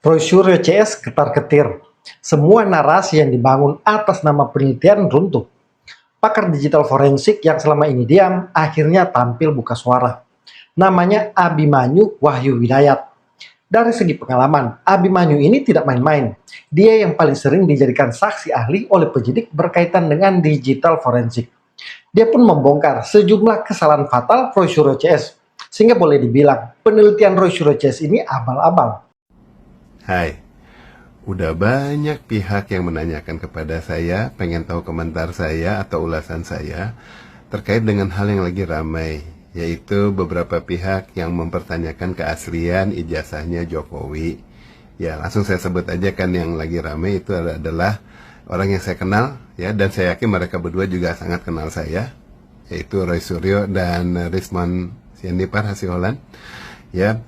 Roy Suryo CS ketar-ketir. Semua narasi yang dibangun atas nama penelitian runtuh. Pakar digital forensik yang selama ini diam, akhirnya tampil buka suara. Namanya Abimanyu Wahyu Widayat. Dari segi pengalaman, Abimanyu ini tidak main-main. Dia yang paling sering dijadikan saksi ahli oleh penyidik berkaitan dengan digital forensik. Dia pun membongkar sejumlah kesalahan fatal Roy Suryo CS. Sehingga boleh dibilang, penelitian Roy Suryo CS ini abal-abal. Hai, udah banyak pihak yang menanyakan kepada saya, pengen tahu komentar saya atau ulasan saya terkait dengan hal yang lagi ramai, yaitu beberapa pihak yang mempertanyakan keaslian ijazahnya Jokowi. Ya, langsung saya sebut aja kan yang lagi ramai itu adalah orang yang saya kenal, ya, dan saya yakin mereka berdua juga sangat kenal saya, yaitu Roy Suryo dan Rismon Sianipar Hasiholan. Ya,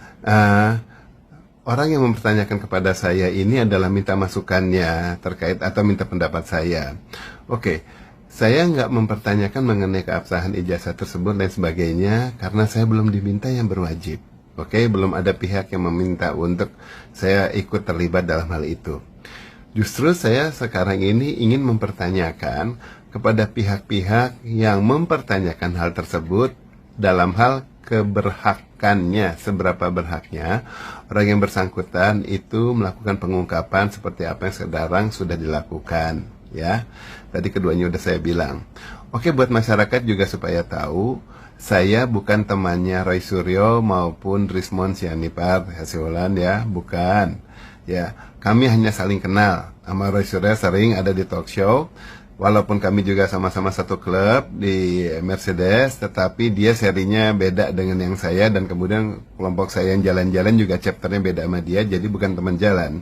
orang yang mempertanyakan kepada saya ini adalah minta masukannya terkait atau minta pendapat saya. Oke, saya nggak mempertanyakan mengenai keabsahan ijazah tersebut dan sebagainya karena saya belum diminta yang berwajib. Oke, belum ada pihak yang meminta untuk saya ikut terlibat dalam hal itu. Justru saya sekarang ini ingin mempertanyakan kepada pihak-pihak yang mempertanyakan hal tersebut dalam hal keberhakannya, seberapa berhaknya orang yang bersangkutan itu melakukan pengungkapan seperti apa yang sekarang sudah dilakukan, ya. Tadi keduanya udah saya bilang. Oke, buat masyarakat juga supaya tahu, saya bukan temannya Roy Suryo maupun Rismon Sianipar Hasiholan, ya, bukan. Ya, kami hanya saling kenal. Sama Roy Suryo sering ada di talk show. Walaupun kami juga sama-sama satu klub di Mercedes, tetapi dia serinya beda dengan yang saya, dan kemudian kelompok saya yang jalan-jalan juga chapternya beda sama dia, jadi bukan teman jalan.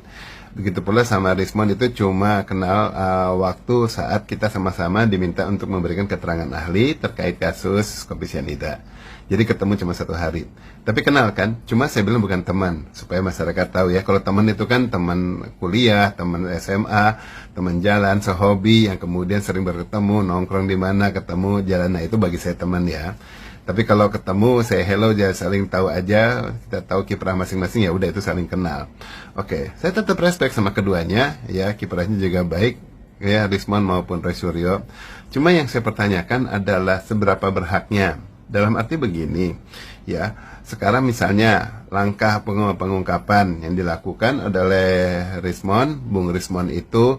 Begitu pula sama Rismon, itu cuma kenal waktu saat kita sama-sama diminta untuk memberikan keterangan ahli terkait kasus kopi cyanida. Jadi ketemu cuma satu hari. Tapi kenal kan, cuma saya bilang bukan teman, supaya masyarakat tahu ya. Kalau teman itu kan teman kuliah, teman SMA, teman jalan, sehobi yang kemudian sering bertemu, nongkrong di mana, ketemu, jalan. Nah itu bagi saya teman ya. Tapi kalau ketemu, saya hello aja, saling tahu aja, kita tahu kiprah masing-masing, ya udah itu saling kenal. Oke, saya tetap respect sama keduanya, ya, kiprahnya juga baik, ya, Rismon maupun Roy Suryo. Cuma yang saya pertanyakan adalah seberapa berhaknya. Dalam arti begini, ya, sekarang misalnya langkah pengungkapan yang dilakukan oleh Rismon, Bung Rismon itu,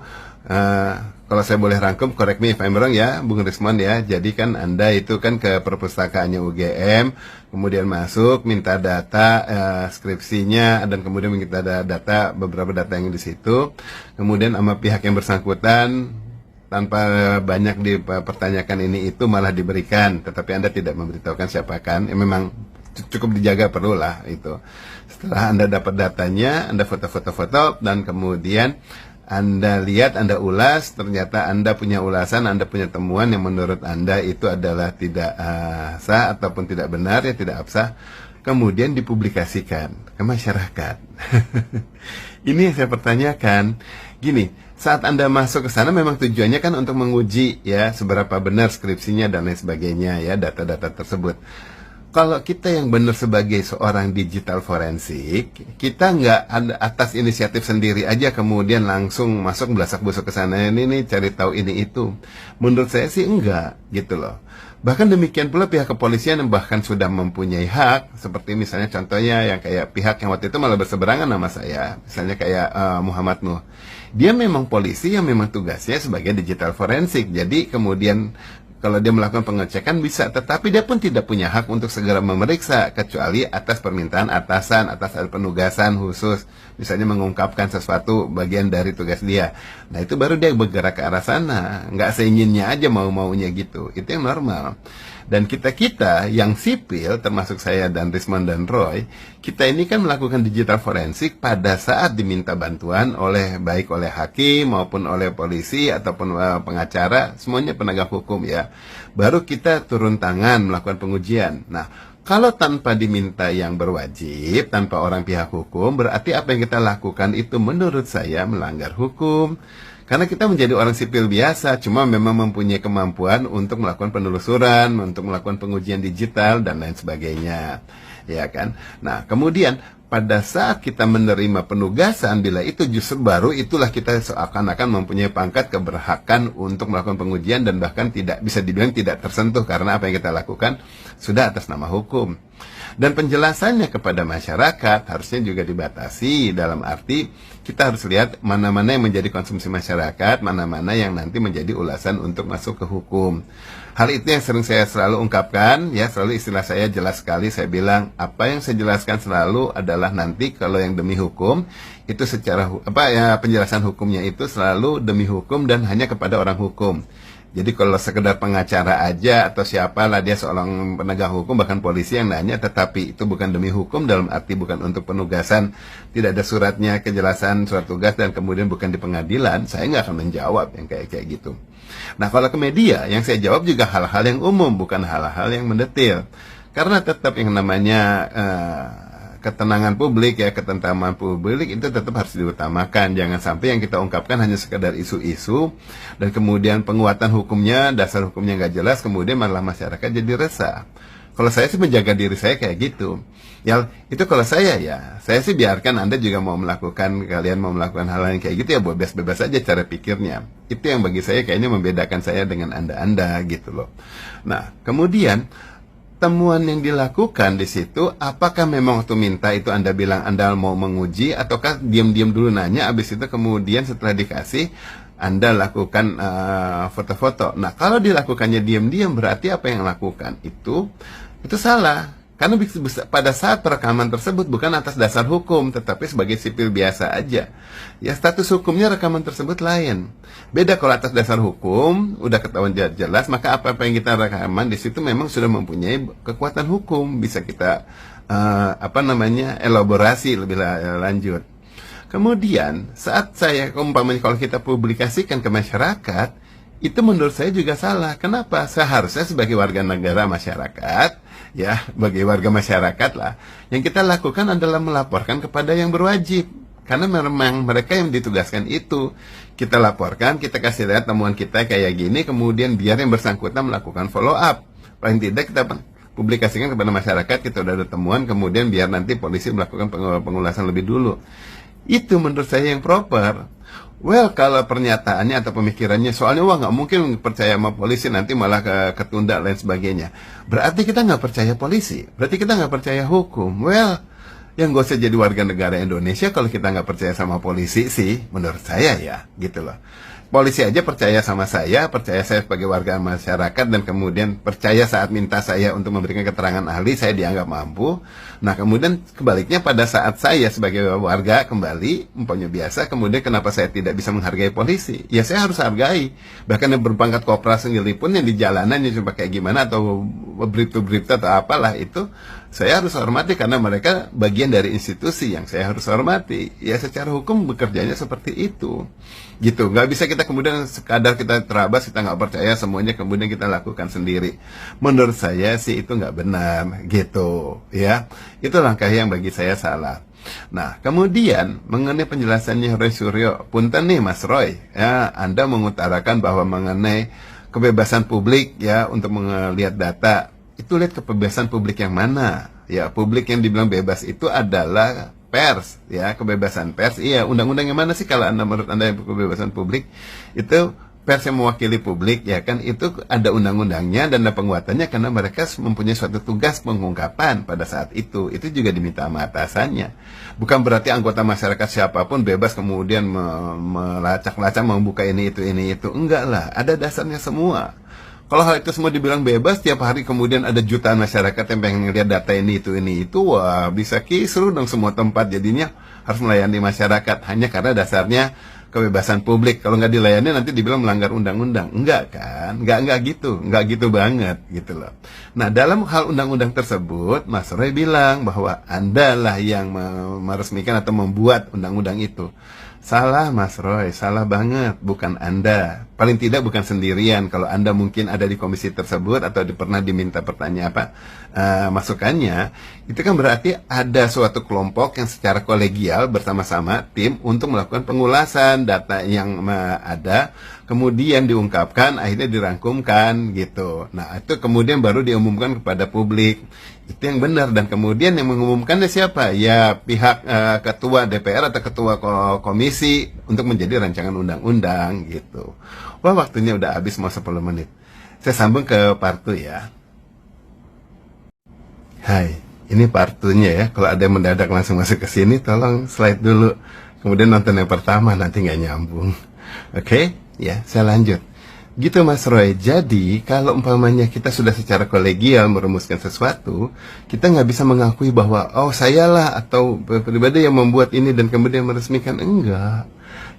kalau saya boleh rangkum, correct me if I'm wrong ya, Bung Rismon ya. Jadi kan Anda itu kan ke perpustakaannya UGM, kemudian masuk, minta data skripsinya, dan kemudian minta data beberapa data yang di situ. Kemudian sama pihak yang bersangkutan, tanpa banyak dipertanyakan ini itu malah diberikan, tetapi Anda tidak memberitahukan siapa kan. Ya, memang cukup dijaga, perlulah itu. Setelah Anda dapat datanya, Anda foto-foto, dan kemudian Anda lihat, Anda ulas, ternyata Anda punya ulasan, Anda punya temuan yang menurut Anda itu adalah tidak sah ataupun tidak benar, ya tidak absah, kemudian dipublikasikan ke masyarakat. Ini yang saya pertanyakan. Gini, saat Anda masuk ke sana memang tujuannya kan untuk menguji ya seberapa benar skripsinya dan lain sebagainya, ya, data-data tersebut. Kalau kita yang benar sebagai seorang digital forensik, kita nggak atas inisiatif sendiri aja kemudian langsung masuk belasak-busuk ke sana, ini cari tahu ini itu. Menurut saya sih enggak, gitu loh. Bahkan demikian pula pihak kepolisian yang bahkan sudah mempunyai hak, seperti misalnya contohnya yang kayak pihak yang waktu itu malah berseberangan sama saya, misalnya kayak Muhammad Nuh. Dia memang polisi yang memang tugasnya sebagai digital forensik, jadi kemudian kalau dia melakukan pengecekan bisa, tetapi dia pun tidak punya hak untuk segera memeriksa kecuali atas permintaan atasan, atas penugasan khusus, misalnya mengungkapkan sesuatu bagian dari tugas dia. Nah itu baru dia bergerak ke arah sana, nggak seinginnya aja mau-maunya gitu. Itu yang normal. Dan kita-kita yang sipil, termasuk saya dan Rismon dan Roy, kita ini kan melakukan digital forensik pada saat diminta bantuan oleh baik oleh hakim maupun oleh polisi ataupun pengacara, semuanya penegak hukum ya. Baru kita turun tangan melakukan pengujian. Nah, kalau tanpa diminta yang berwajib, tanpa orang pihak hukum, berarti apa yang kita lakukan itu menurut saya melanggar hukum. Karena kita menjadi orang sipil biasa, cuma memang mempunyai kemampuan untuk melakukan penelusuran, untuk melakukan pengujian digital, dan lain sebagainya. ya kan? Nah, kemudian pada saat kita menerima penugasan, bila itu justru baru itulah kita seakan-akan mempunyai pangkat keberhakan untuk melakukan pengujian dan bahkan tidak bisa dibilang tidak tersentuh karena apa yang kita lakukan sudah atas nama hukum. Dan penjelasannya kepada masyarakat harusnya juga dibatasi dalam arti kita harus lihat mana-mana yang menjadi konsumsi masyarakat, mana-mana yang nanti menjadi ulasan untuk masuk ke hukum. Hal itu yang sering saya selalu ungkapkan, ya selalu istilah saya jelas sekali, saya bilang apa yang saya jelaskan selalu adalah nanti kalau yang demi hukum itu secara penjelasan hukumnya itu selalu demi hukum dan hanya kepada orang hukum. Jadi kalau sekedar pengacara aja atau siapalah dia seorang penegak hukum bahkan polisi yang nanya, tetapi itu bukan demi hukum dalam arti bukan untuk penugasan, tidak ada suratnya, kejelasan surat tugas dan kemudian bukan di pengadilan, saya nggak akan menjawab yang kayak gitu. Nah kalau ke media yang saya jawab juga hal-hal yang umum bukan hal-hal yang mendetil, karena tetap yang namanya ketenangan publik ya, ketentraman publik itu tetap harus diutamakan. Jangan sampai yang kita ungkapkan hanya sekedar isu-isu dan kemudian penguatan hukumnya, dasar hukumnya nggak jelas, kemudian malah masyarakat jadi resah. Kalau saya sih menjaga diri saya kayak gitu. Ya itu kalau saya sih biarkan Anda juga mau melakukan, kalian mau melakukan hal yang kayak gitu ya bebas-bebas aja cara pikirnya. Itu yang bagi saya kayaknya membedakan saya dengan Anda gitu loh. Nah kemudian temuan yang dilakukan di situ, apakah memang waktu minta itu Anda bilang Anda mau menguji, ataukah diam-diam dulu nanya, abis itu kemudian setelah dikasih Anda lakukan foto-foto. Nah, kalau dilakukannya diam-diam berarti apa yang lakukan itu salah. Karena pada saat perekaman tersebut bukan atas dasar hukum, tetapi sebagai sipil biasa aja. Ya status hukumnya rekaman tersebut lain. Beda kalau atas dasar hukum, udah ketahuan jelas, maka apa-apa yang kita rekaman di situ memang sudah mempunyai kekuatan hukum, bisa kita elaborasi lebih lanjut. Kemudian saat saya umpamanya kalau kita publikasikan ke masyarakat, itu menurut saya juga salah. Kenapa? Seharusnya sebagai warga negara masyarakat, ya, sebagai warga masyarakat lah, yang kita lakukan adalah melaporkan kepada yang berwajib. Karena memang mereka yang ditugaskan itu. Kita laporkan, kita kasih lihat temuan kita kayak gini, kemudian biar yang bersangkutan melakukan follow up. Paling tidak kita publikasikan kepada masyarakat, kita udah ada temuan, kemudian biar nanti polisi melakukan pengulasan lebih dulu. Itu menurut saya yang proper. Well, kalau pernyataannya atau pemikirannya, soalnya wah nggak mungkin percaya sama polisi, nanti malah ketunda lain sebagainya. Berarti kita nggak percaya polisi, berarti kita nggak percaya hukum. Well, yang gak usah jadi warga negara Indonesia kalau kita nggak percaya sama polisi sih, menurut saya ya, gitu loh. Polisi aja percaya sama saya sebagai warga masyarakat, dan kemudian percaya saat minta saya untuk memberikan keterangan ahli, saya dianggap mampu. Nah kemudian kebaliknya pada saat saya sebagai warga kembali, umpamanya biasa, kemudian kenapa saya tidak bisa menghargai polisi? Ya saya harus hargai. Bahkan yang berpangkat kopral sendiri pun yang di jalanan yang coba kayak gimana, atau berita atau apalah itu, saya harus hormati karena mereka bagian dari institusi yang saya harus hormati. Ya secara hukum bekerjanya seperti itu. Gitu, nggak bisa kita kemudian sekadar kita terabas, kita nggak percaya semuanya kemudian kita lakukan sendiri. Menurut saya sih itu nggak benar, gitu ya. Itu langkah yang bagi saya salah. Nah kemudian mengenai penjelasannya Roy Suryo, punten nih Mas Roy, ya Anda mengutarakan bahwa mengenai kebebasan publik ya untuk melihat data, itu lihat kebebasan publik yang mana? Ya publik yang dibilang bebas itu adalah pers, ya kebebasan pers. Iya, undang-undang yang mana sih kalau menurut Anda yang kebebasan publik? Itu pers yang mewakili publik, ya kan? Itu ada undang-undangnya dan ada penguatannya karena mereka mempunyai suatu tugas pengungkapan pada saat itu. Itu juga diminta sama atasannya. Bukan berarti anggota masyarakat siapapun bebas kemudian melacak-lacak membuka ini itu. Enggak lah, ada dasarnya semua. Kalau hal itu semua dibilang bebas, tiap hari kemudian ada jutaan masyarakat yang pengen ngeliat data ini itu, wah bisa kisruh dong semua tempat, jadinya harus melayani masyarakat hanya karena dasarnya kebebasan publik. Kalau nggak dilayani nanti dibilang melanggar undang-undang. Enggak kan? Enggak gitu banget gitu loh. Nah dalam hal undang-undang tersebut, Mas Roy bilang bahwa Anda lah yang meresmikan atau membuat undang-undang itu. Salah Mas Roy, salah banget, bukan Anda. Paling tidak bukan sendirian. Kalau Anda mungkin ada di komisi tersebut atau pernah diminta pertanyaan masukannya, itu kan berarti ada suatu kelompok yang secara kolegial bersama-sama tim untuk melakukan pengulasan data yang ada. kemudian diungkapkan, akhirnya dirangkumkan gitu. Nah, itu kemudian baru diumumkan kepada publik. Itu yang benar, dan kemudian yang mengumumkannya siapa? Ya pihak ketua DPR atau ketua komisi untuk menjadi rancangan undang-undang gitu. Wah, waktunya udah habis, mau 10 menit. Saya sambung ke part 2 ya. Hai, ini part 2-nya ya. Kalau ada yang mendadak langsung masuk ke sini, tolong slide dulu. Kemudian nonton yang pertama, nanti nggak nyambung. Oke, ya, saya lanjut. Gitu Mas Roy, jadi kalau umpamanya kita sudah secara kolegial merumuskan sesuatu, kita nggak bisa mengakui bahwa, oh sayalah atau pribadi yang membuat ini dan kemudian meresmikan, enggak.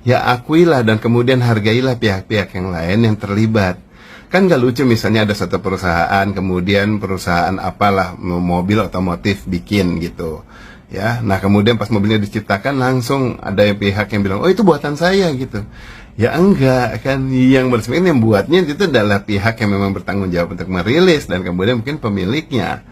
Ya akuilah dan kemudian hargailah pihak-pihak yang lain yang terlibat. Kan nggak lucu misalnya ada satu perusahaan, kemudian perusahaan apalah, mobil otomotif bikin gitu. Ya, nah kemudian pas mobilnya diciptakan langsung ada pihak yang bilang, oh itu buatan saya gitu. Ya enggak, kan yang meresmikan, yang buatnya itu adalah pihak yang memang bertanggung jawab untuk merilis dan kemudian mungkin pemiliknya.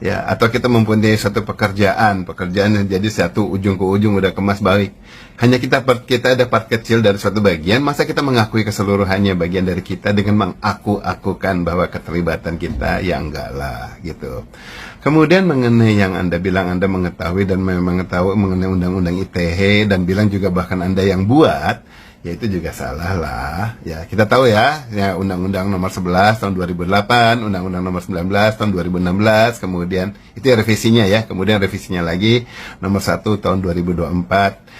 Ya, atau kita mempunyai satu pekerjaan yang jadi satu ujung ke ujung udah kemas baik. Hanya kita ada part kecil dari suatu bagian, masa kita mengakui keseluruhannya bagian dari kita dengan mengaku-akukan bahwa keterlibatan kita? Ya enggak lah gitu. Kemudian mengenai yang Anda bilang Anda mengetahui dan memang mengetahui mengenai undang-undang ITE dan bilang juga bahkan Anda yang buat, ya itu juga salah lah. Ya, kita tahu ya Undang-Undang Nomor 11 tahun 2008, Undang-Undang Nomor 19 tahun 2016, kemudian itu ya revisinya ya, kemudian revisinya lagi Nomor 1 tahun 2024.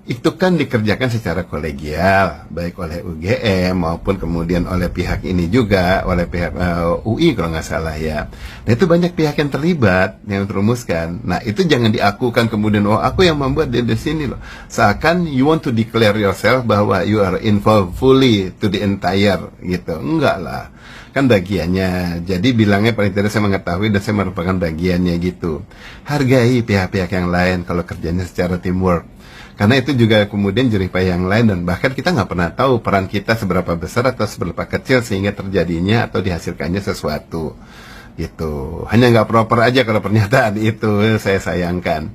Itu kan dikerjakan secara kolegial, baik oleh UGM maupun kemudian oleh pihak ini juga, oleh pihak UI kalau nggak salah ya. Nah itu banyak pihak yang terlibat, yang terumuskan. Nah itu jangan diakukan kemudian, oh aku yang membuat di sini loh. Seakan you want to declare yourself bahwa you are involved fully to the entire gitu. Enggak lah, kan bagiannya. Jadi bilangnya paling tidak saya mengetahui dan saya merupakan bagiannya gitu. Hargai pihak-pihak yang lain kalau kerjanya secara teamwork. Karena itu juga kemudian jerih payah yang lain dan bahkan kita nggak pernah tahu peran kita seberapa besar atau seberapa kecil sehingga terjadinya atau dihasilkannya sesuatu gitu. Hanya nggak proper aja kalau pernyataan itu, saya sayangkan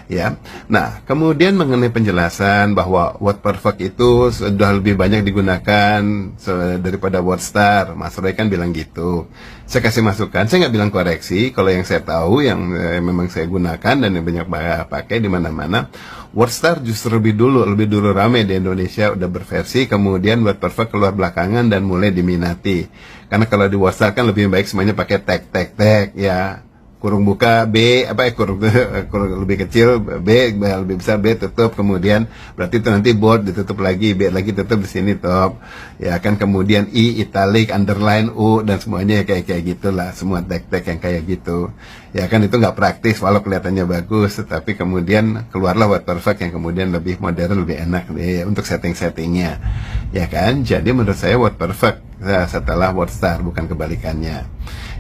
ya. Nah kemudian mengenai penjelasan bahwa word perfect itu sudah lebih banyak digunakan daripada word star, Mas Roy kan bilang gitu. Saya kasih masukan, saya nggak bilang koreksi. Kalau yang saya tahu yang memang saya gunakan dan yang banyak pakai di mana-mana, WordStar justru lebih dulu rame di Indonesia, udah berversi, kemudian Word Perfect keluar belakangan dan mulai diminati. Karena kalau di WordStar kan lebih baik semuanya pakai tag ya. Kurung buka B kurung lebih kecil B lebih besar B tutup, kemudian berarti itu nanti bold ditutup lagi, B lagi tutup di sini top ya kan, kemudian I italic underline U dan semuanya kayak gitulah, semua tag yang kayak gitu ya kan. Itu nggak praktis walau kelihatannya bagus, tetapi kemudian keluarlah Word Perfect yang kemudian lebih modern, lebih enak deh untuk settingnya ya kan. Jadi menurut saya Word Perfect setelah WordStar, bukan kebalikannya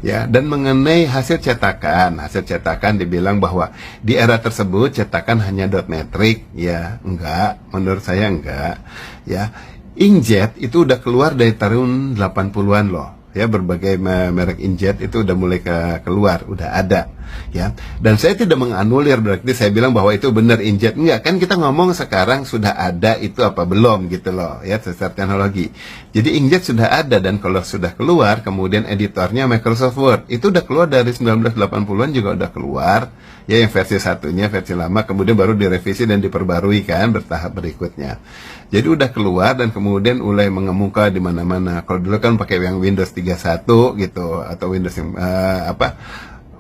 ya. Dan mengenai hasil cetakan dibilang bahwa di era tersebut cetakan hanya dot metric ya, enggak, menurut saya enggak ya. Inkjet itu udah keluar dari tahun 80-an loh ya, berbagai merek inkjet itu udah mulai keluar, udah ada ya. Dan saya tidak menganulir berarti saya bilang bahwa itu benar inkjet, enggak kan, kita ngomong sekarang sudah ada itu apa belum gitu loh ya, secara teknologi. Jadi inkjet sudah ada, dan kalau sudah keluar kemudian editornya Microsoft Word itu udah keluar dari 1980-an juga udah keluar ya, yang versi satunya, versi lama, kemudian baru direvisi dan diperbarui kan bertahap berikutnya. Jadi udah keluar dan kemudian mulai mengemuka di mana-mana. Kalau dulu kan pakai yang Windows 31 gitu atau Windows yang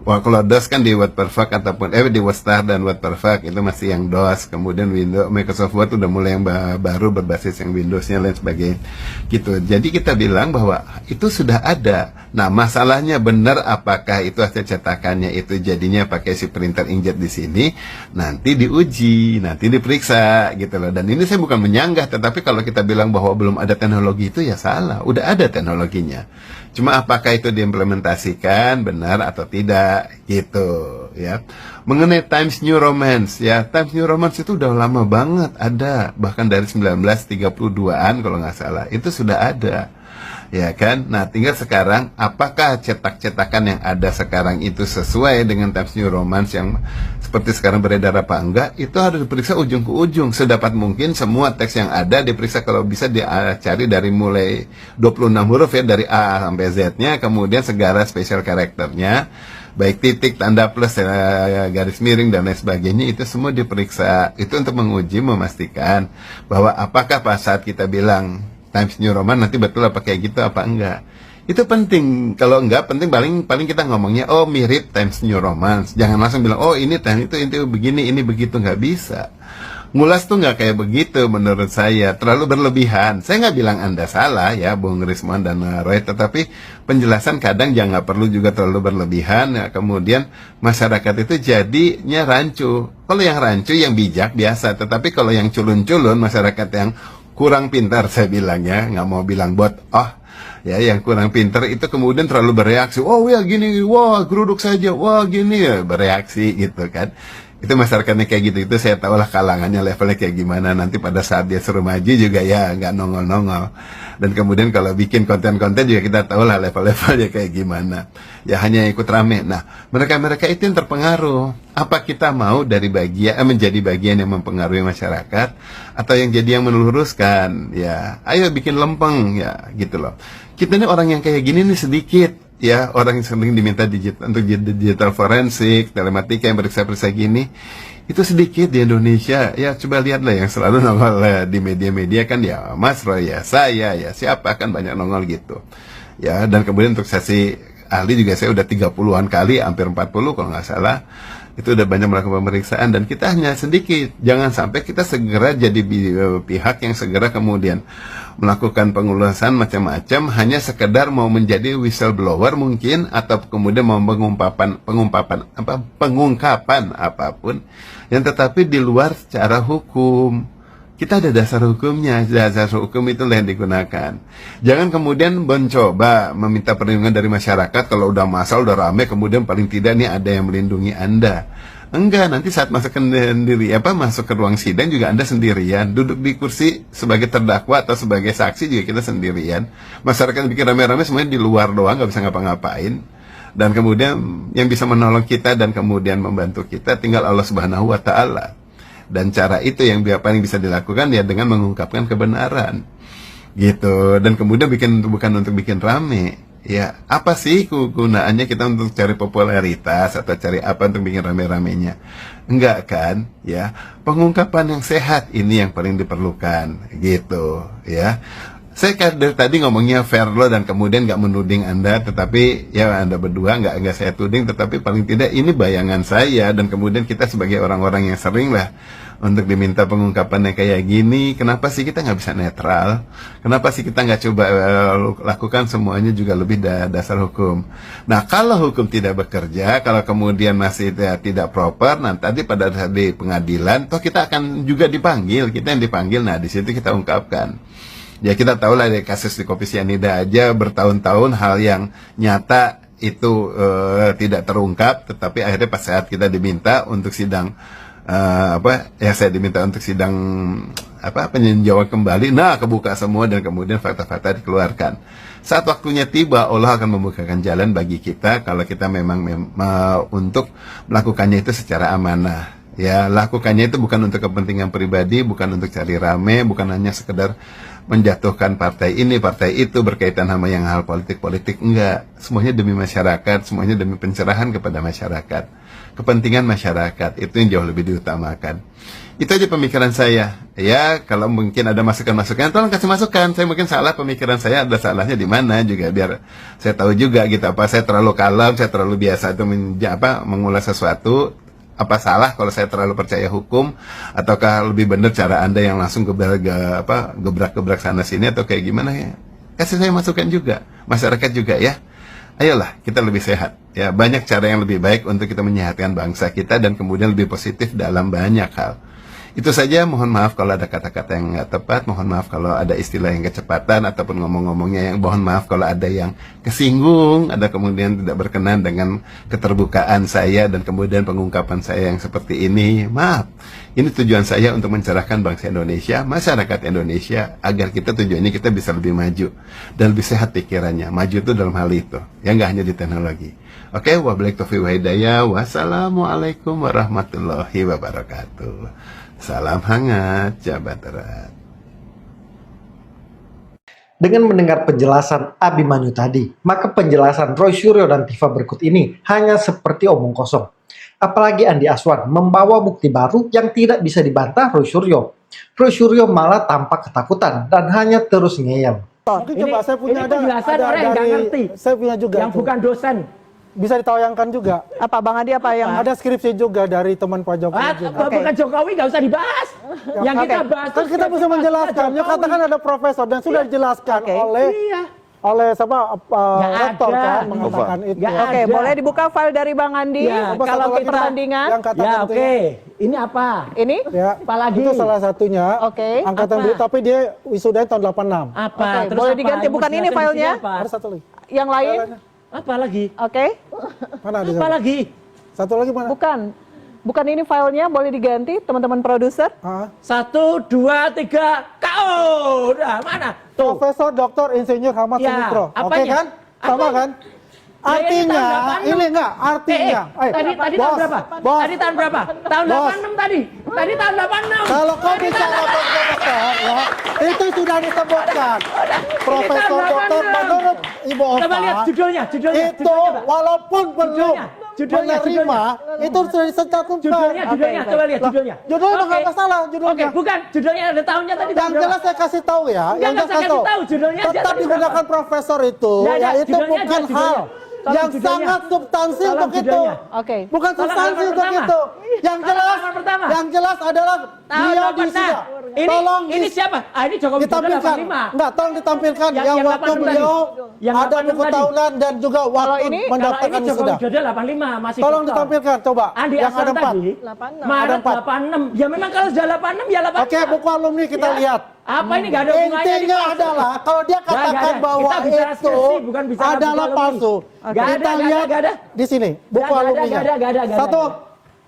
Wah, kalau DOS kan di Word Perfect ataupun di WordStar dan Word Perfect itu masih yang DOS. Kemudian Windows, Microsoft Word udah mulai yang baru berbasis yang Windowsnya lain sebagainya gitu. Jadi kita bilang bahwa itu sudah ada. Nah masalahnya benar apakah itu hasil cetakannya itu jadinya pakai si printer inkjet di sini, nanti diuji, nanti diperiksa gitu loh. Dan ini saya bukan menyanggah, tetapi kalau kita bilang bahwa belum ada teknologi itu ya salah. Udah ada teknologinya. Cuma apakah itu diimplementasikan benar atau tidak gitu ya. Mengenai Times New Romance ya, Times New Romance itu udah lama banget ada, bahkan dari 1932-an kalau nggak salah itu sudah ada Ya kan? Nah, tinggal sekarang apakah cetak-cetakan yang ada sekarang itu sesuai dengan Times New Roman yang seperti sekarang beredar apa enggak? Itu harus diperiksa ujung ke ujung. Sedapat mungkin semua teks yang ada diperiksa, kalau bisa dicari dari mulai 26 huruf ya, dari A sampai Z-nya, kemudian segala special karakternya, baik titik, tanda plus, garis miring dan lain sebagainya, itu semua diperiksa. Itu untuk menguji, memastikan bahwa apakah pas saat kita bilang Times New Roman nanti betul apa kayak gitu apa enggak. Itu penting. Kalau enggak penting, paling kita ngomongnya oh mirip Times New Roman. Jangan langsung bilang oh ini Times itu begini, ini begitu. Nggak bisa. Ngulas tuh nggak kayak begitu menurut saya, terlalu berlebihan. Saya nggak bilang Anda salah ya, Bung Risman dan Roy, tetapi penjelasan kadang jangan, nggak perlu juga terlalu berlebihan ya. Kemudian masyarakat itu jadinya rancu. Kalau yang rancu yang bijak biasa, tetapi kalau yang culun-culun, masyarakat yang kurang pintar, saya bilangnya, nggak mau bilang bot, ya yang kurang pintar itu kemudian terlalu bereaksi, oh ya gini, wah geruduk saja, wah gini ya, bereaksi gitu kan. Itu masyarakatnya kayak gitu, itu saya tahu lah kalangannya levelnya kayak gimana. Nanti pada saat dia suruh maju juga ya nggak nongol-nongol. Dan kemudian kalau bikin konten-konten juga kita tahu lah level-levelnya kayak gimana. Ya hanya ikut rame. Nah, mereka-mereka itu yang terpengaruh. Apa kita mau dari menjadi bagian yang mempengaruhi masyarakat, atau yang jadi yang meluruskan? Ya, ayo bikin lempeng ya gitu loh. Kita ini orang yang kayak gini nih sedikit. Ya, orang yang sering diminta untuk digital forensik, telematika yang periksa-periksa gini, itu sedikit di Indonesia. Ya, coba lihatlah yang selalu nongol di media-media kan ya Mas Roy, ya saya, ya siapa, kan banyak nongol gitu. Ya, dan kemudian untuk sesi ahli juga saya udah 30-an kali, hampir 40 kalau nggak salah. Itu udah banyak melakukan pemeriksaan, dan kita hanya sedikit. Jangan sampai kita segera jadi pihak yang segera kemudian melakukan pengulasan macam-macam hanya sekedar mau menjadi whistleblower mungkin, atau kemudian mau pengungkapan apapun yang tetapi di luar secara hukum. Kita ada dasar hukumnya, dasar hukum itu yang digunakan. Jangan kemudian mencoba meminta perlindungan dari masyarakat kalau udah masalah, udah rame, kemudian paling tidak nih ada yang melindungi Anda. Enggak, nanti saat masuk ke ruang sidang juga Anda sendirian, duduk di kursi sebagai terdakwa atau sebagai saksi juga kita sendirian. Masyarakat bikin rame-rame semuanya di luar doang, nggak bisa ngapa-ngapain. Dan kemudian yang bisa menolong kita dan kemudian membantu kita tinggal Allah Subhanahu wa Ta'ala. Dan cara itu yang paling bisa dilakukan ya dengan mengungkapkan kebenaran gitu. Dan kemudian bukan untuk bikin rame. Ya, apa sih kegunaannya kita untuk cari popularitas atau cari apa untuk bikin rame-ramenya? Enggak kan? Ya, pengungkapan yang sehat ini yang paling diperlukan gitu ya. Saya dari tadi ngomongnya fair loh, dan kemudian nggak menuding Anda, tetapi ya Anda berdua nggak saya tuding, tetapi paling tidak ini bayangan saya, dan kemudian kita sebagai orang-orang yang sering lah untuk diminta pengungkapannya kayak gini. Kenapa sih kita nggak bisa netral? Kenapa sih kita nggak coba lakukan semuanya juga lebih dasar hukum? Nah, kalau hukum tidak bekerja, kalau kemudian masih tidak proper, nanti pada saat di pengadilan, toh kita akan juga dipanggil, kita yang dipanggil. Nah, di situ kita ungkapkan. Ya, kita tahu lah dari kasus di Kopi Sianida aja bertahun-tahun hal yang nyata itu tidak terungkap, tetapi akhirnya pas saat kita diminta untuk sidang saya diminta untuk sidang peninjauan kembali, nah kebuka semua dan kemudian fakta-fakta dikeluarkan. Saat waktunya tiba, Allah akan membukakan jalan bagi kita kalau kita memang untuk melakukannya itu secara amanah. Ya, lakukannya itu bukan untuk kepentingan pribadi, bukan untuk cari rame, bukan hanya sekedar menjatuhkan partai ini, partai itu berkaitan sama yang hal politik-politik. Enggak, semuanya demi masyarakat, semuanya demi pencerahan kepada masyarakat. Kepentingan masyarakat, itu yang jauh lebih diutamakan. Itu aja pemikiran saya. Ya, kalau mungkin ada masukan-masukan, tolong kasih masukan. Saya mungkin salah, pemikiran saya ada salahnya di mana juga, biar saya tahu juga gitu. Apa saya terlalu kalem, saya terlalu biasa itu mengulas sesuatu. Apa salah kalau saya terlalu percaya hukum, ataukah lebih benar cara Anda yang langsung gebrak-gebrak sana sini, atau kayak gimana ya? Kasih saya masukan juga, masyarakat juga ya. Ayolah kita lebih sehat ya. Banyak cara yang lebih baik untuk kita menyehatkan bangsa kita dan kemudian lebih positif dalam banyak hal. Itu saja, mohon maaf kalau ada kata-kata yang nggak tepat, mohon maaf kalau ada istilah yang kecepatan ataupun ngomong-ngomongnya yang, mohon maaf kalau ada yang kesinggung, ada kemudian tidak berkenan dengan keterbukaan saya dan kemudian pengungkapan saya yang seperti ini. Maaf, Ini tujuan saya untuk mencerahkan bangsa Indonesia, masyarakat Indonesia, agar kita tujuannya kita bisa lebih maju dan lebih sehat pikirannya. Maju itu dalam hal itu, ya nggak hanya di teknologi. Oke, wabillahi taufiq wa hidayah. Wassalamualaikum warahmatullahi wabarakatuh. Salam hangat, jabat erat. Dengan mendengar penjelasan Abimanyu tadi, maka penjelasan Roy Suryo dan Tifa berikut ini hanya seperti omong kosong. Apalagi Andi Aswan membawa bukti baru yang tidak bisa dibantah Roy Suryo. Roy Suryo malah tampak ketakutan dan hanya terus ngeyel. Mungkin coba saya punya penjelasan orang yang nggak ngerti. Saya punya juga Yang itu. bukan dosen. Bisa ditayangkan juga. Apa Bang Andi apa yang Ada skripsi juga dari teman Pak Jokowi juga. Bukan Jokowi nggak usah dibahas. Yang kita bahas Kan kita bisa menjelaskan. Ya katakan ada profesor dan sudah dijelaskan oleh siapa rektor ada. kan mengatakan itu. Nggak Oke, ada. boleh dibuka file dari Bang Andi? Ya, Coba kalau satu lagi, kita perbandingan. yang katakan Ya itu oke. Ini apa? Ini? Ya, Apalagi? itu salah satunya. Oke. Angkatan Apa? beliau, tapi dia wisudanya tahun 86. Apa? Oke, Terus boleh apa? diganti. Bukan Mau ini jelasin filenya? di sini apa? Ada satu lagi. Yang lain? Apa lagi? Oke. Mana ada? Apa lagi? Satu lagi mana? Bukan. Bukan ini filenya, boleh diganti teman-teman produser. Ah. 1, 2, 3, KO. Udah mana? Tuh. Profesor Dr. Insinyur Hamad Ya, Sumitra. Oke apanya? kan? Sama Apa? kan? Ya, ini Artinya, tahun 86. ini enggak, artinya. Tadi tahun bos, berapa? bos, Tadi tahun berapa? Tahun Bos. 86 tadi. Tadi tahun 86. kalau kau Tadi bicara tahun 86. profesor, ya, itu sudah disebutkan. Profesor tahun Doktor 86. menurut Ibu Coba lihat Ova, judulnya. itu Judulnya, Pak. walaupun belum Judulnya. menerima, itu sudah dicantumkan. Judulnya, coba lihat Lah, judulnya. Judulnya Oke. nggak masalah, Oke, judulnya. bukan. Judulnya ada tahunnya tadi. Yang jelas saya kasih tahu ya, Enggak, yang nggak jelas usah kasih tahu, judulnya aja tetap tadi digunakan berapa? profesor itu, Nggak ada, yaitu judulnya bukan aja, hal judulnya. Tolong yang judulnya. sangat substansi Tolong untuk itu. judulnya. Oke. Bukan Tolong substansi halaman untuk pertama. itu. Yang Tolong jelas, halaman pertama. yang jelas adalah Tahun dia 86. disudah. Ini, Tolong ini siapa? Ah, ini Jokowi Dodo ditampilkan. 85. Enggak, tolong ditampilkan Yang yang waktu 86 beliau tadi. Yang ada 86 buku tadi. tahunan dan juga waktu ini- Kalau mendaftarkan ini Jokowi wisuda. Dodo 85 masih Tolong doktor. ditampilkan coba. Andi Yang Aswan ada 4. tadi 86. Maret Ada 4. 86. Ya memang kalau sudah 86 ya 86. Oke, buku alumni kita Ya. lihat. Apa ini nggak ada hubungannya Intinya dipalsu? adalah kalau dia Nggak katakan ada. bahwa Kita bicara itu skripsi, bukan bicara adalah buku alumni. palsu. Nggak ada, Kita nggak lihat ada. di sini buku Nggak ada, alumninya. nggak ada. Satu,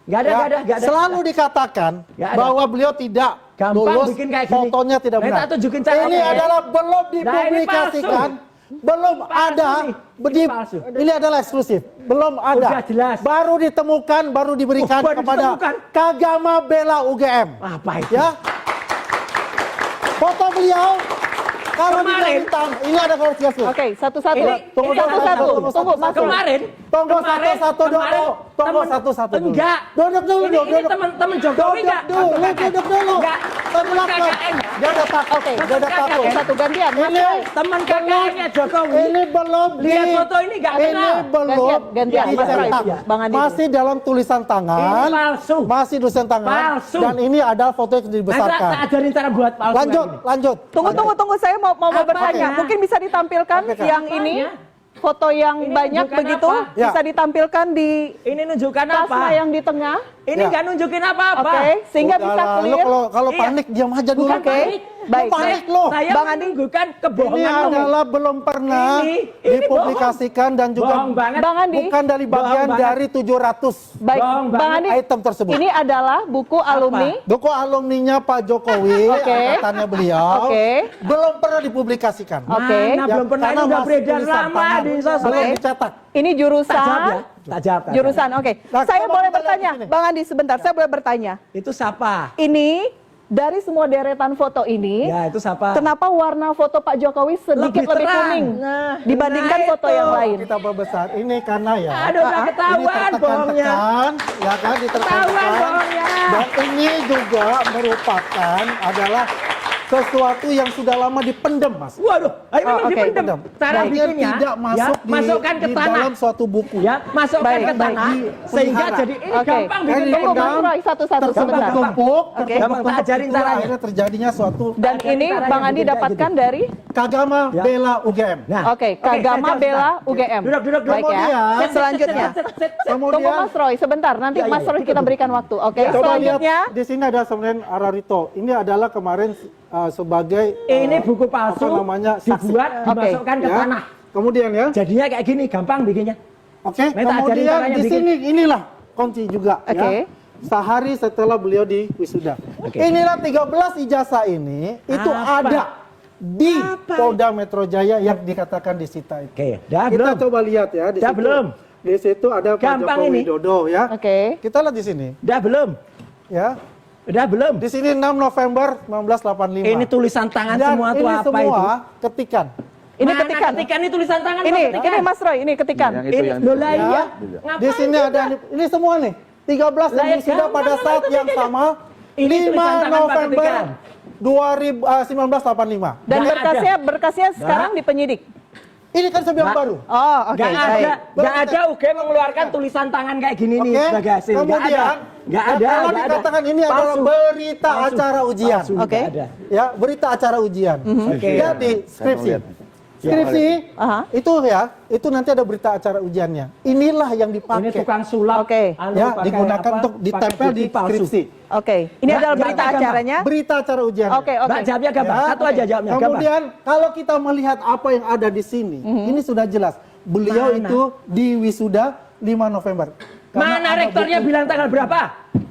Nggak ada, ya, nggak ada. selalu dikatakan Nggak ada. bahwa beliau tidak Gampang lulus, bikin kayak gini. fotonya tidak Nah, benar. tak tunjukin cara Ini apa. adalah belum Nah, ini dipublikasikan, palsu. belum Palsu ada. nih. Ini palsu. Ini adalah eksklusif, belum ada. Udah jelas. Baru ditemukan, baru diberikan Baru kepada ditemukan. Kagama Bela UGM. Apa itu? Ya, foto beliau kalau Kemarin. dibilang hitam, ini ada garis garis. Oke, satu-satu. Tunggu, Satu-satu. tunggu, Tunggu, Mas. Kemarin, Tunggu kemarin, satu-satu dulu. kemarin, Tunggu temen- satu-satu dulu. Enggak. Duduk dulu, Ini duduk. teman-teman Jokowi enggak? Duduk dulu. Enggak. Temen Teman apa? KKN. Dia ada takut, Oke, dia ada takut. satu gantian. Mas Ini, Roy. Teman kakaknya Jokowi. ini belum Lihat foto ini nggak ini kenal. belum Gantian, Mas Roy. dicetak. Bang Andi. Masih dalam tulisan tangan. Ini palsu. Masih tulisan tangan. Palsu. Dan ini adalah foto yang Nanti tak dibesarkan. ajarin cara buat palsu. Lanjut, lagi. lanjut. Tunggu. Saya mau Apanya? bertanya. Mungkin bisa ditampilkan Tampilkan. yang ini, foto yang Ini banyak bukan begitu, apa? Ya. bisa ditampilkan di Ini nunjukkan plasma apa? yang di tengah. Ini Ya. nggak nunjukin apa-apa. Oke, sehingga Udah bisa lah, lu clear. kalau Iya. panik diam aja dulu. Bukan Oke. panik. Baik. Lu panik lo. Saya Bang Andi. menunjukkan Ini kebohonganmu. adalah belum pernah Ini dipublikasikan dan juga bohong banget. Bang Andi. bukan dari bagian Bohong banget. dari 700 Baik, Bohong Bang banget Andi. item tersebut. Ini adalah buku alumni. Buku alumninya Pak Jokowi, Oke. angkatannya beliau, Oke. belum pernah dipublikasikan. Oke. Mana belum pernah, Karena ini udah masih beredar tulisan lama tangan, di sosmed. belum dicetak. Ini Tak jawab ya? jurusan. Tak jawab. tak Jurusan, oke. Nah, Saya coba boleh kita lihat bertanya, di sini. Bang Andi sebentar. Saya boleh bertanya. jawab. Itu siapa? Ini dari semua deretan foto ini, Ya, itu siapa? kenapa warna foto Pak Jokowi sedikit Lebih lebih terang. kuning Nah, dibandingkan nah foto itu. yang lain? Kita perbesar. Ini karena ya. Aduh, udah ini ketahuan bohongnya. tertekan-tekan, ya kan, Ketahuan ditertekan. bohongnya. Dan ini juga merupakan adalah sesuatu yang sudah lama dipendem, Mas. Waduh, ayo memang oke. dipendem. Cara Bagian bikinnya, tidak masuk ya, masukkan ke di tanah. dalam suatu buku. Ya, masukkan Baik, ke baik. tanah sehingga Dipelihara. jadi ini Oke. gampang bikin Ini Tunggu, Mas pendam, Roy, satu-satu sebentar. tertumpuk, Oke. Gampang, tak ajarin itulah caranya. akhirnya terjadinya suatu Dan Ajarin ini caranya Bang Andi bikin kayak dapatkan gitu. dari Kagama Ya. Bela UGM. Nah, Oke, oke, Kagama saya Bela jawab. UGM. Duduk. Baik ya. Kemudian- Selanjutnya. Tunggu Kemudian Mas Roy sebentar, nanti Ya, Mas ya, Roy betul, kita betul. berikan waktu. Oke, coba lihat selanjutnya. di sini ada sebenarnya Ararito. Ini adalah kemarin sebagai Ini buku palsu apa namanya, saksi. dibuat, Oke. dimasukkan ke Ya. tanah. Kemudian ya. Jadinya kayak gini, gampang bikinnya. Oke, Minta ajarin kemudian caranya di bikin. sini inilah kunci juga Oke. ya. sehari setelah beliau di wisuda. Oke. Inilah 13 ijazah ini itu Apa? ada di Apa? Polda Metro Jaya yang dikatakan disita itu. Oke, dah Kita belum? coba lihat ya di Dah situ. belum? Di situ ada Pak Gampang Joko ini. Widodo ya. Oke. Kita lihat di sini Dah belum? ya. Udah belum? Di sini 6 November 1985. Ini tulisan tangan Dan semua tuh ini apa semua itu? ketikan. Ini Mana ketikan. ketikan ini tulisan tangan Ini, kok ketikan? ini Mas Roy, ini ketikan. Yang itu Ini yang loh lah Ya. iya. Di Ngapain sini juga? ada ini semua nih. 13 Lah, yang ya wisuda gampang pada lah, saat itu yang tidak. sama. Ini 5 tulisan tangan Pak November Ketikan. 1985. Dan Nggak berkasnya sekarang di penyidik. Ini kan sebelum Nggak. baru. Oh, oke. Nggak baik. ada, nggak ada UGM mengeluarkan tulisan tangan kayak gini nih Oke. sebagai hasil. Nggak Kemudian ada, nggak ada. kalau nggak ada. dikatakan ini adalah Palsu. berita Palsu. acara ujian. Palsu, Oke. nggak ada. Ya, berita acara ujian. Oke. Jadi skripsi. lihat. Skripsi Aha. itu ya, itu nanti ada berita acara ujiannya. Inilah yang Ini dipakai. tukang sulap. Oke. Ya, pakai digunakan apa? untuk ditempel Pakai di bukti palsu. skripsi. Oke. Ini Mbak, adalah nggak berita gampang. acaranya. Berita acara ujian. Oke, oke. Mbak jawabnya gampang. Ya, Satu aja jawabnya gampang. Kemudian kalau kita melihat apa yang ada di sini, ini sudah jelas. Beliau Mana? itu di wisuda 5 November. Karena Mana ada rektornya buku- bilang tanggal berapa?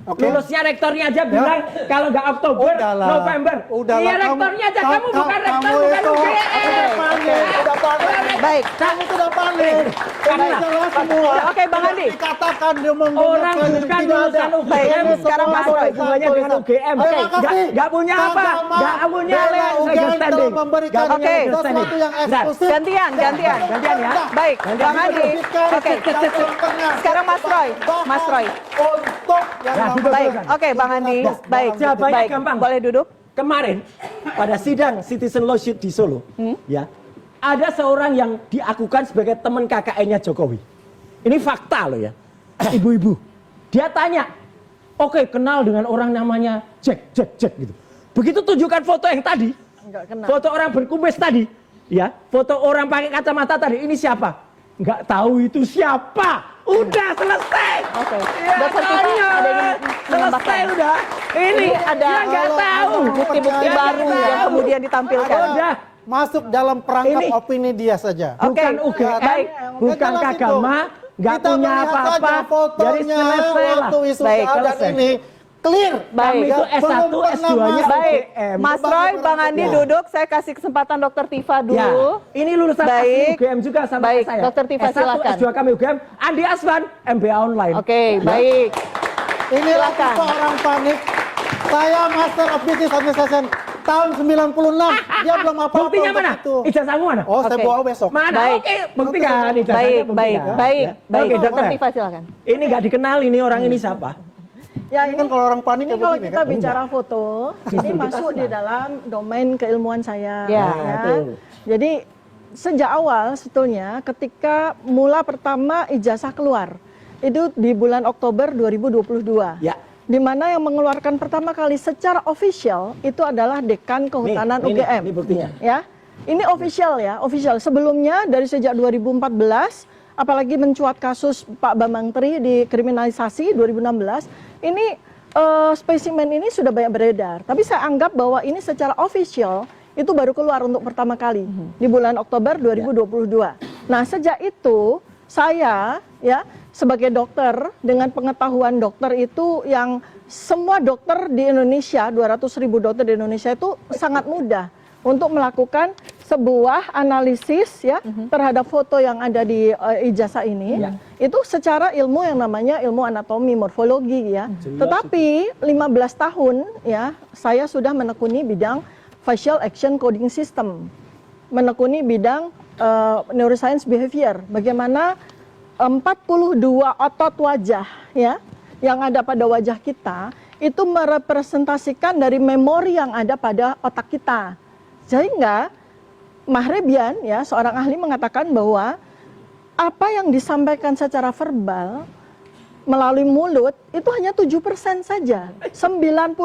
Oke. Lulusnya rektornya aja bilang kalau nggak Oktober, Udahlah. November. Udahlah, Iya rektornya aja. Kamu bukan rektor, kamu bukan itu UGM. udah panik, udah panik. Baik. Kamu sudah panik. Ini Baik. jelas semua. Oke, Bang Yang Andi. Dikatakan dia Orang menggunakan bukan tidak ada. lulusan UGM. Baik, Ini sekarang semua Mas Roy. tulisan- Hubungannya dengan tulisan. UGM. Terima Oke, kasih. nggak punya apa? Agama Nggak punya bela legal UGM telah standing. memberikan Nggak punya Oke. legal standing. sesuatu yang Bentar. eksklusif. Gantian. Gantian ya. Baik, Gantian. Bang Andi. Oke. Sekarang Mas Roy. Mas Roy. Untuk yang Nah, namanya- duduk. Baik. Oke, Bang Andi. Baik. Jawabannya Baik. gampang. Boleh duduk? Kemarin pada sidang Citizen Lawsuit di Solo, ya ada seorang yang diakukan sebagai teman KKN-nya Jokowi. Ini fakta loh ya, ibu-ibu. Dia tanya, oke kenal dengan orang namanya Jack gitu. Begitu tunjukkan foto yang tadi, Enggak kenal. foto orang berkumis tadi, ya, foto orang pakai kacamata tadi, ini siapa? Nggak tahu itu siapa. Udah selesai. Oke. Ya, Dokter Tika tanya. ada yang menambahkan? Selesai udah. Ini ada dia nggak tahu. bukti-bukti Dia baru nggak yang tahu. kemudian ditampilkan. Udah. masuk dalam perangkap Ini- opini dia saja. Oke. Bukan UGM, Baik. bukan Jelas itu. Kagama, nggak Kita punya melihat apa-apa. saja Jadi fotonya selesai lah. waktu wisuda Baik, dan selesai. ini clear. Baik. Kami itu Ya, S1, belum pernah S2-nya masuk. Baik, UGM. Mas Sebagai Roy, orang Bang Andi tua. duduk. Saya kasih kesempatan Dokter Tifa Ya, dulu. ini lulusan asli Baik. UGM juga sama Baik, saya. Dr. Tifa, S1, silakan. S2 kami UGM, Andi Aswan, MBA online. Oke, baik. Inilah Silakan. tipe orang panik. Saya Master of Business Administration tahun 96. Dia belum apa-apa Buktinya untuk mana? itu. Ijazahmu mana? Oh, saya Oke. bawa besok. Mana? Baik. Oke, buktikan ijazahnya. Baik, buktikan. baik, Ya. baik, baik. Oke, Dokter boleh. Tifa silakan. Ini nggak dikenal ini orang ini siapa? Ya Ini kan kalau orang panik ini ya kalau begini kita kan. bicara foto, ini masuk di dalam domain keilmuan saya. Ya, betul. Jadi sejak awal sebetulnya ketika mula pertama ijazah keluar, itu di bulan Oktober 2022. Ya. Di mana yang mengeluarkan pertama kali secara official itu adalah Dekan Kehutanan Nih, UGM. ini buktinya. Ya. Ini official ya, official. Sebelumnya dari sejak 2014 apalagi mencuat kasus Pak Bambang Tri dikriminalisasi 2016, ini spesimen ini sudah banyak beredar. Tapi saya anggap bahwa ini secara official itu baru keluar untuk pertama kali di bulan Oktober 2022. Nah, sejak itu saya ya sebagai dokter dengan pengetahuan dokter itu yang semua dokter di Indonesia, 200.000 dokter di Indonesia itu sangat mudah untuk melakukan sebuah analisis ya terhadap foto yang ada di ijazah ini. Ya. Itu secara ilmu yang namanya ilmu anatomi morfologi ya. Tetapi 15 tahun ya saya sudah menekuni bidang facial action coding system. Menekuni bidang neuroscience behavior. Bagaimana 42 otot wajah ya yang ada pada wajah kita itu merepresentasikan dari memori yang ada pada otak kita. Sehingga Mahrebian ya seorang ahli mengatakan bahwa apa yang disampaikan secara verbal melalui mulut itu hanya 7% saja. 93%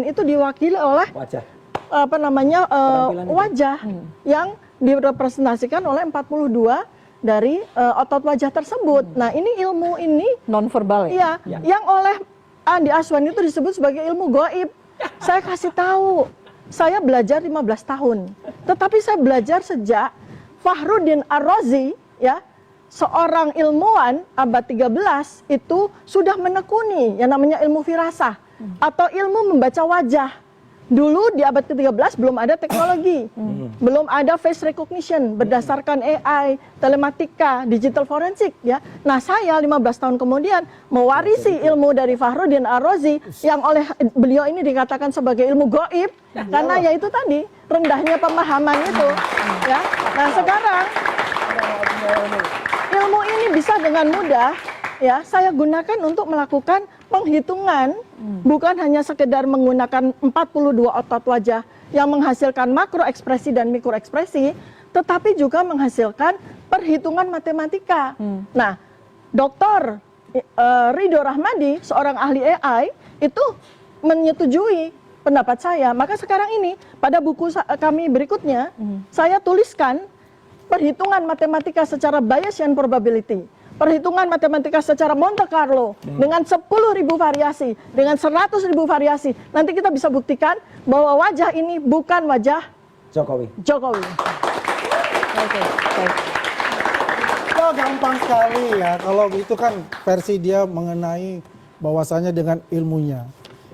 itu diwakili oleh Wajah. apa namanya Penampilan itu. wajah yang direpresentasikan oleh 42 dari otot wajah tersebut. Nah, ini ilmu ini Non-verbal ya? iya yang oleh Andi Aswan itu disebut sebagai ilmu gaib. Saya kasih tahu, saya belajar 15 tahun. Tetapi saya belajar sejak Fakhruddin Ar-Razi ya seorang ilmuwan abad 13 itu sudah menekuni yang namanya ilmu firasah atau ilmu membaca wajah. Dulu di abad ke-13 belum ada teknologi, belum ada face recognition berdasarkan AI, telematika, digital forensik ya. Nah, saya 15 tahun kemudian mewarisi ilmu dari Fakhruddin Ar-Razi yang oleh beliau ini dikatakan sebagai ilmu gaib karena ya itu tadi rendahnya pemahaman itu ya. Nah, sekarang ilmu ini bisa dengan mudah ya saya gunakan untuk melakukan penghitungan, bukan hanya sekedar menggunakan 42 otot wajah yang menghasilkan makro ekspresi dan mikro ekspresi, tetapi juga menghasilkan perhitungan matematika. Nah, Dr. Ridho Rahmadi, seorang ahli AI, itu menyetujui pendapat saya. Maka sekarang ini, pada buku kami berikutnya, saya tuliskan perhitungan matematika secara Bayesian probability. Perhitungan matematika secara Monte Carlo dengan 10.000 variasi, dengan 100.000 variasi. Nanti kita bisa buktikan bahwa wajah ini bukan wajah Jokowi. Oke, baik. Ya, gampang sekali ya. Kalau itu kan versi dia mengenai bahwasanya dengan ilmunya.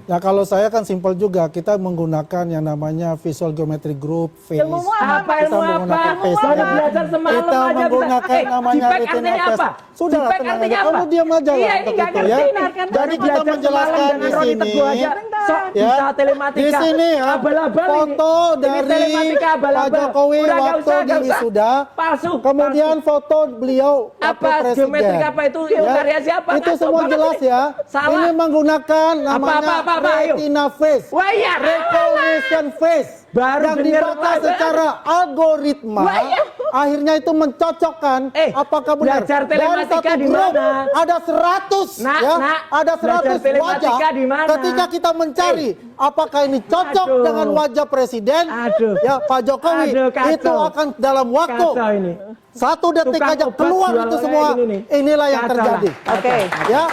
Ya kalau saya kan simpel juga, kita menggunakan yang namanya visual geometry group, face. Ilmu apa? Kita menggunakan face. Baru belajar semalam Kita aja bisa. menggunakan namanya JPEG retina artinya face. apa? Sudah lah, JPEG tenang artinya aja. apa? Kamu diam aja lah Iya, ini untuk nggak itu ya. ngerti, Nar. Jadi Baru kita belajar menjelaskan semalam di dengan Roni sini. Teguh aja. Sok Ya. bisa telematika. Di sini ya, Abal-abal foto ini. dari Ini telematika Pak abal-abal. Jokowi Udah, nggak waktu usah, di nggak usah. wisuda. Palsu. Kemudian foto beliau waktu Apa presiden. geometrik apa itu? Ilmu karya siapa? Itu Ngaco semua banget jelas ini. ya. Salah. Ini menggunakan namanya Ayo. retina face. Wah iya. Recognition face. Baru yang denger dibaca apa? secara algoritma. Wah, iya. Akhirnya itu mencocokkan apakah benar. belajar Dari telematika satu di grup mana? ada 100 Nak, ya. nak, Ada belajar 100 wajah. telematika di mana? Ketika kita mencari apakah ini cocok Aduh. dengan wajah presiden Aduh. ya Pak Jokowi, Aduh, kacau. itu akan dalam waktu Kacau ini. 1 detik Tukang aja obat keluar jual itu kayak semua. gini nih. Inilah yang Kacau terjadi. lah. Oke. Ya,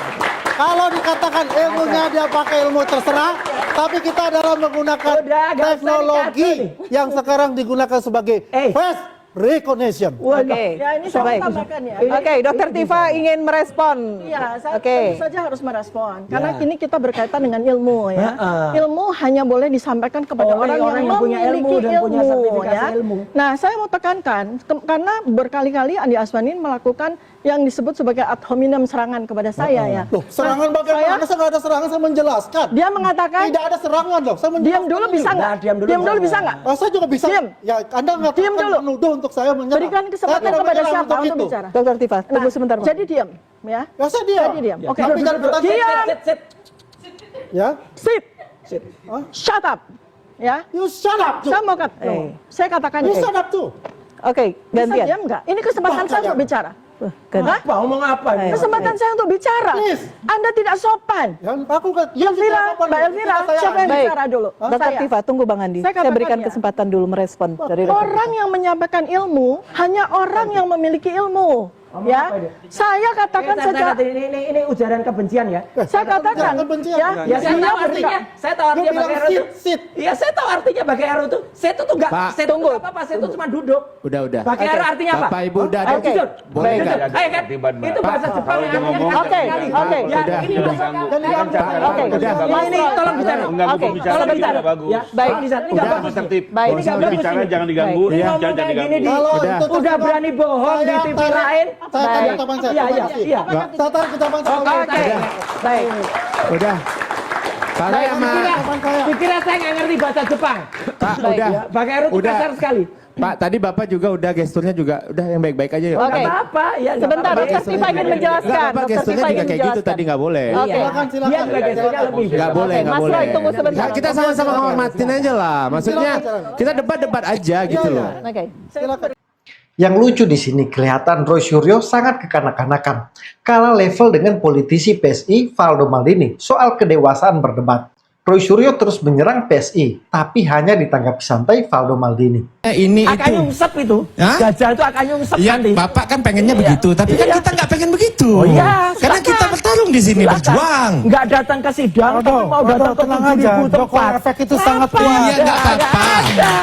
kalau dikatakan ilmunya dia pakai ilmu terserah, tapi kita adalah menggunakan Udah, nggak usah teknologi dikacau yang sekarang digunakan sebagai face recognition. Oke. Ya ini saya Baik. tambahkan ya. Oke, Dokter Tifa ingin merespon. Iya, saya Oke. tentu saja harus merespon. Karena kini kita berkaitan dengan ilmu ya. Ilmu hanya boleh disampaikan kepada Oleh orang yang punya ilmu memiliki dan punya sertifikasi ya. ilmu. Nah, saya mau tekankan karena berkali-kali Andi Aswani melakukan yang disebut sebagai ad hominem serangan kepada saya ya. Loh, serangan Nah, bagaimana? Saya nggak ada serangan, saya menjelaskan. Dia mengatakan Tidak ada serangan loh, saya menjelaskan. diam dulu bisa nggak? Nah, diam dulu Diam dulu boleh. bisa nggak? Saya juga bisa. Diam. Ya, Anda nggak Diam dulu. menuduh untuk saya menyerang. Berikan kesempatan Saya tidak kepada menyerang siapa untuk itu. bicara. Dokter Tifa, tunggu Nah, sebentar. Bang. jadi diam ya. Ya saya diam. Jadi diam. Oke. Tapi jangan bertanya. Diam. Sit. Ya, Sit. Sit. Shut up. Ya. you shut up. Saya mau saya katakan You ini. shut up tuh. Oke, Bisa gantian. diam nggak? Ini kesempatan Bah, saya jangan. untuk bicara. Gantian. Apa? Ngomong apa ini? Kesempatan saya untuk bicara. Please. Anda tidak sopan. Ya, aku kan. Elvira, Mbak Elvira, siapa yang Baik. bicara dulu? Dokter Saya. Tifa, tunggu Bang Andi. Saya Saya katakan berikan ya. kesempatan dulu merespon dari Dokter Orang yang menyampaikan ilmu hanya orang yang memiliki ilmu. Ngomong Ya, apa dia? saya katakan secara ini ujaran kebencian ya. saya katakan kebencian. ya, Ya saya dia tahu artinya, saya tahu artinya bilang pakai arrow itu. sit. Iya saya tahu artinya pakai arrow itu. Set itu tuh enggak, Pak, set itu tunggu. nggak apa-apa, set itu cuma duduk. Udah. Pakai arrow artinya apa? Bapak Ibu udah Ayo ada. Oke. jujur. Boleh Jujur. nggak? Ayo kan? Itu bahasa Jepang yang artinya Oke, oke. Ya, Udah. ini bahasa Oke. Ya, ini tolong bicara. Oke. Tolong bicara. Ya, Baik. Ini nggak bagus. Baik. Ini nggak bagus. Bicara ini. jangan diganggu. Ini Iya. ngomong kayak gini di Kalau Udah. itu udah berani bohong di TV lain. Saya tarik Baik. ucapan saya. Iya, terima iya, kasih. iya. Saya tarik ucapan saya. Oke. Baik. Udah. Kalau sama Dikira saya nggak ngerti bahasa Jepang. Pak, Baik. udah. Pakai arrow itu Udah. kasar sekali. Pak, tadi Bapak juga udah gesturnya juga udah yang baik-baik aja yuk. Oke. Nggak apa-apa. Ya, nggak Sebentar, apa-apa. Dokter Tifa ingin menjelaskan. Enggak apa, Dokter gesturnya Tifa juga ingin kayak gitu menjelaskan. tadi nggak boleh. Oke. Silakan, silakan. Dia juga gesturnya lebih. Nggak boleh, Oke, nggak Mas boleh. Roy, tunggu sebentar. Nggak, kita sama-sama menghormatin aja lah. Maksudnya kita debat-debat aja gitu loh. Oke. Silakan. Yang lucu di sini kelihatan Roy Suryo sangat kekanak-kanakan kalah level dengan politisi PSI Valdo Maldini soal kedewasaan berdebat. Roy Suryo terus menyerang PSI, tapi hanya ditanggapi santai Valdo Maldini. Ini Akan nyungsep itu. Hah? Gajah itu akan nyungsep Iya, nanti. Bapak kan pengennya begitu, tapi kan Iya. kita nggak pengen begitu. Oh iya, Karena silakan. kita bertarung di sini, Silakan. berjuang. Nggak datang ke sidang, tapi mau datang ke tenang 7.000 aja. Jokowi tempat. efek itu sangat Apa? kuat. Iya, nggak apa-apa.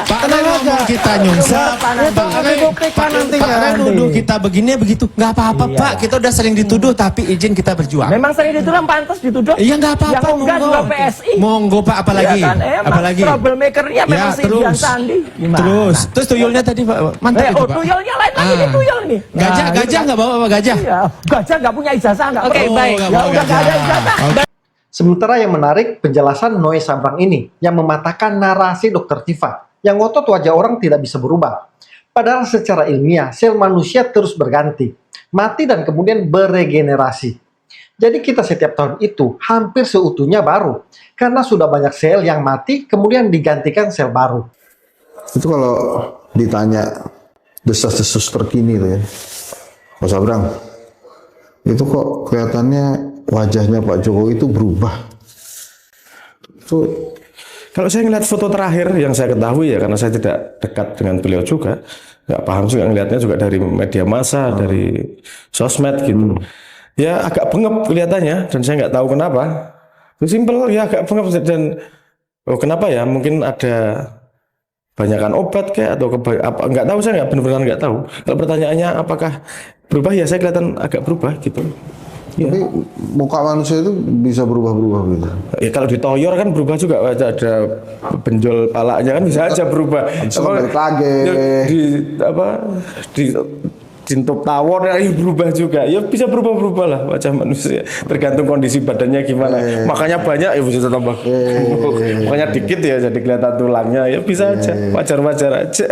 Pak Rai ngomong kita nyungsep. Itu akan dibuktikan nantinya. Pak Rai nuduh kita begini begitu. Nggak apa-apa, Iya. Pak. Kita udah sering dituduh, tapi izin kita berjuang. Memang sering dituduh, pantas dituduh. Iya, nggak apa-apa. Yang enggak monggo. juga PSI. Monggo, Pak. Apalagi? Iya kan? Emang Apalagi? troublemaker-nya memang si Dian Sandi. Gimana? Terus tuyulnya tadi, Pak. Mantap itu, Pak. Tuyulnya lain lagi nih, tuyul nih. Gajah nggak bawa apa gajah? Iya, gajah nggak punya ijazah, nggak Oke, perlu. baik. nggak Ya bawa udah nggak ada gajah. ijazah. Sementara yang menarik penjelasan Noe Sabrang ini yang mematahkan narasi Dr. Tifa yang ngotot wajah orang tidak bisa berubah. Padahal secara ilmiah sel manusia terus berganti, mati dan kemudian beregenerasi. Jadi kita setiap tahun itu hampir seutuhnya baru karena sudah banyak sel yang mati kemudian digantikan sel baru. Itu kalau ditanya desas-desus terkini tuh ya, Mas Abrang, itu kok kelihatannya wajahnya Pak Jokowi itu berubah. Itu Kalau saya ngeliat foto terakhir yang saya ketahui ya, karena saya tidak dekat dengan beliau juga, nggak paham juga ngelihatnya juga dari media massa, dari sosmed gitu. Ya agak bengep kelihatannya, dan saya nggak tahu kenapa. Itu simpel ya, agak bengep dan kenapa ya? Mungkin ada banyakan obat kayak atau apa? Nggak tahu, saya nggak benar-benar nggak tahu. Kalau pertanyaannya apakah berubah, ya saya kelihatan agak berubah gitu. Ya. tapi muka manusia itu bisa berubah-berubah gitu. Ya kalau ditoyor kan berubah juga, ada benjol palanya kan bisa aja berubah. Bisa balik lagi. Di cintup tawon ya berubah juga. Ya bisa berubah-berubah lah wajah manusia. Tergantung kondisi badannya gimana. Makanya banyak ya bisa tambah. Makanya dikit ya jadi kelihatan tulangnya. Ya bisa aja. Wajar-wajar aja.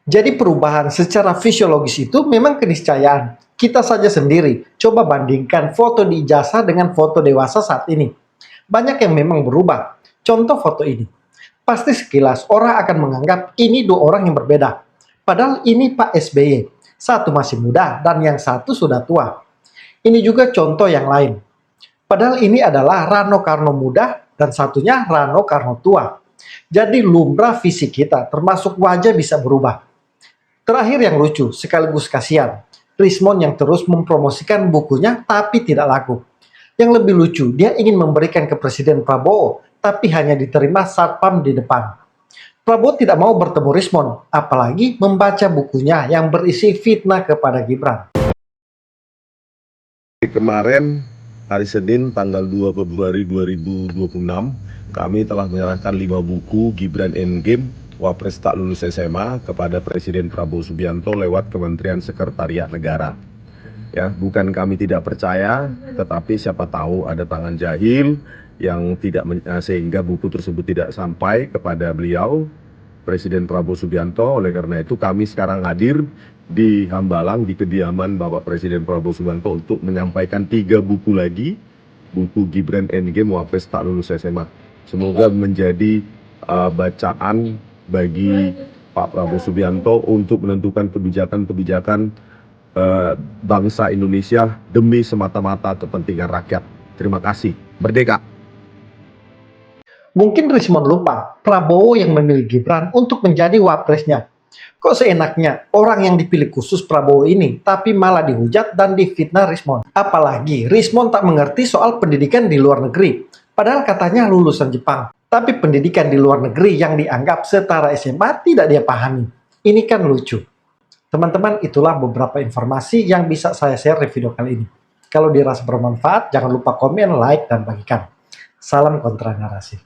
Jadi perubahan secara fisiologis itu memang keniscayaan. Kita saja sendiri coba bandingkan foto di ijazah dengan foto dewasa saat ini. Banyak yang memang berubah. Contoh foto ini. Pasti sekilas orang akan menganggap ini dua orang yang berbeda. Padahal ini Pak SBY. Satu masih muda dan yang satu sudah tua. Ini juga contoh yang lain. Padahal ini adalah Rano Karno muda dan satunya Rano Karno tua. Jadi lumrah fisik kita termasuk wajah bisa berubah. Terakhir yang lucu sekaligus kasihan. Rismond yang terus mempromosikan bukunya tapi tidak laku. Yang lebih lucu, dia ingin memberikan ke Presiden Prabowo tapi hanya diterima satpam di depan. Prabowo tidak mau bertemu Rismond, apalagi membaca bukunya yang berisi fitnah kepada Gibran. Kemarin hari Senin tanggal 2 Februari 2026 kami telah menyerahkan 5 buku Gibran Endgame Wapres tak lulus SMA kepada Presiden Prabowo Subianto lewat Kementerian Sekretariat Negara. Ya, bukan kami tidak percaya, tetapi siapa tahu ada tangan jahil yang tidak sehingga buku tersebut tidak sampai kepada beliau Presiden Prabowo Subianto. Oleh karena itu kami sekarang hadir di Hambalang di kediaman Bapak Presiden Prabowo Subianto untuk menyampaikan 3 buku lagi, buku Gibran Endgame Wapres tak lulus SMA. Semoga menjadi bacaan bagi Pak Prabowo Subianto untuk menentukan kebijakan-kebijakan bangsa Indonesia demi semata-mata kepentingan rakyat. Terima kasih. Merdeka. Mungkin Rismond lupa Prabowo yang memilih Gibran untuk menjadi wapresnya. Kok seenaknya orang yang dipilih khusus Prabowo ini tapi malah dihujat dan difitnah Rismond. Apalagi Rismond tak mengerti soal pendidikan di luar negeri. Padahal katanya lulusan Jepang. Tapi pendidikan di luar negeri yang dianggap setara SMA tidak dia pahami. Ini kan lucu. Teman-teman, itulah beberapa informasi yang bisa saya share di video kali ini. Kalau dirasa bermanfaat, jangan lupa komen, like, dan bagikan. Salam kontra narasi.